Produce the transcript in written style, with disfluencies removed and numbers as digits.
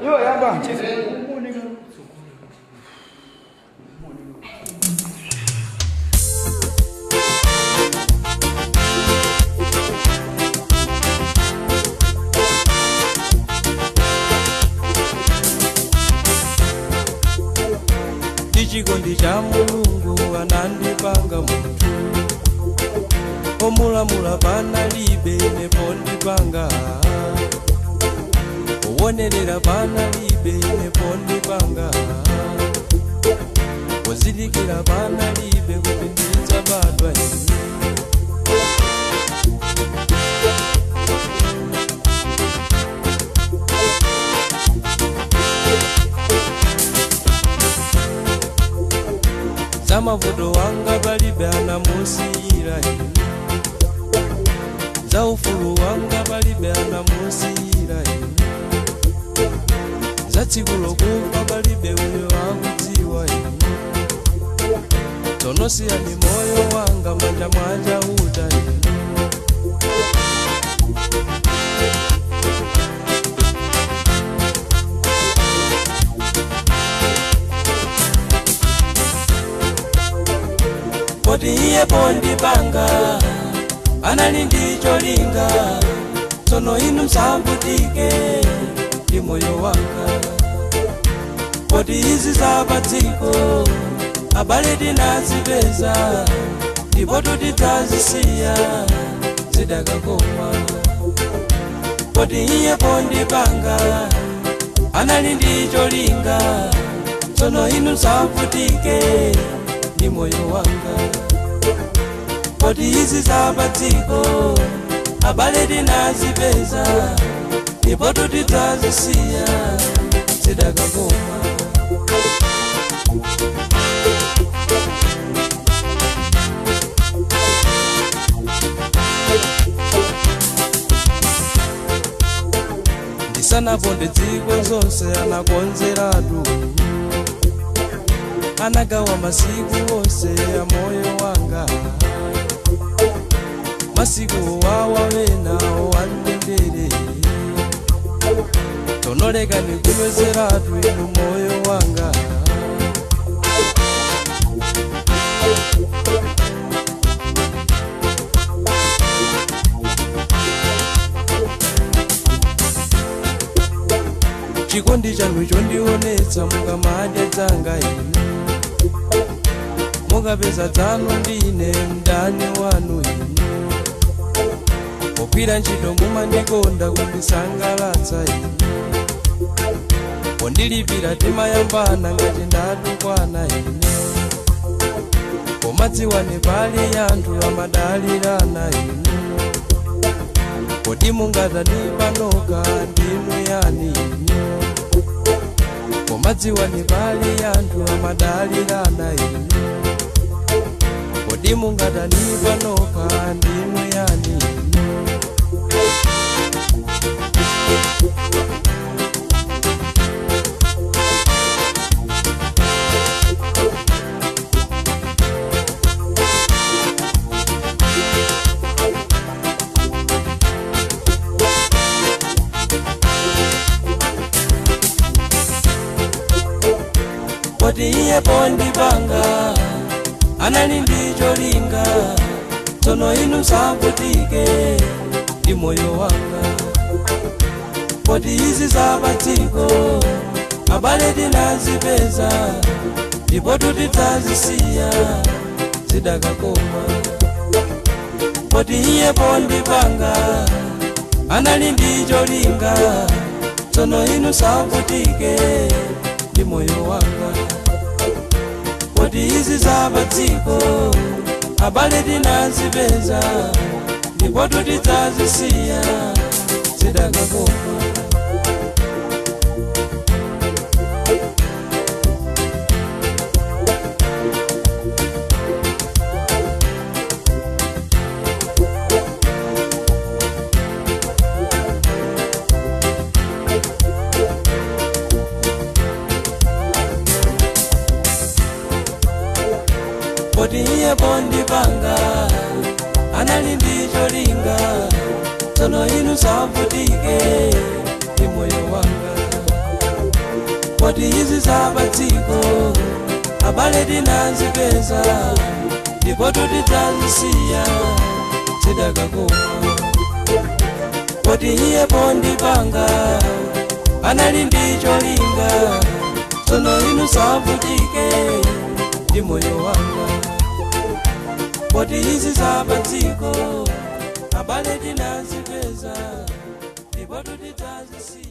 Yo yamba. Chikondi cha Mulungu anandipanga muntu omulamula panalibe nepondipanga owonerera panalibe nepondipanga ozidikira panalibe kuti ndidzabadwa Zamavuto wanga palibe anamusiyira ine za ufulu wanga palibe anamusiyira ine za tsiku lokufa palibe uyo akudziwa ine tonosiyani moyo wanga manja mwanja uta ine Kodi iye pondipanga anali ndicho linga tsono inu msambutike ndi moyo wanga kodi izi zapadziko abale tinazipeza ndipo tutidzazisiya zidakakoma kodi iye pondipanga anali ndicho linga tsono inu msambutike ndi moyo wanga kodi izi zapadziko abale tinazipeza ndipo tutidzazisiya zidakakoma ndisanaponde dziko zonse anakonzeratu anagawa masiku wonse ya moyo wanga masiku wawawena wandendere tonoleka nikunwezeratu inu moyo wanga chikondi chanu chondionetsa mukamadya dzanga ine mukapeza dzanu ndine mdani wanu ine popira ntchito mumandikonda kundisangalatsa ine pondilipira timayambana ngati ndatukwana ine pomadziwane pali anthu amadalirana ine kodi mungatani panoka ndinu yani ine pomadziwane pali anthu amadalirana ine kodi mungatani panoka ndinu yani ine kodi iye pondipanga anali ndicho linga tsono inu msambutike ndi moyo wanga kodi izi zapadziko abale tinazipeza ndipo tutidzazisiya zidakakoma kodi iye pondipanga anali ndicho linga tsono inu msambutike ndi moyo wanga kodi izi zapadziko abale tinazipeza ndipo tutidzazisiya zidakakoma kodi iye pondipanga anali ndicho linga tsono inu msambutike ndi moyo wanga poti izi zapadziko abale tinazipeza ndipo tutidzazisiya tidakakoma. Poti iye pondipanga anali ndi cholinga, tsono inu savutike ndi moyo wanga. Poti izi zapadziko abale tinazipeza ndipo tutidzazisiya.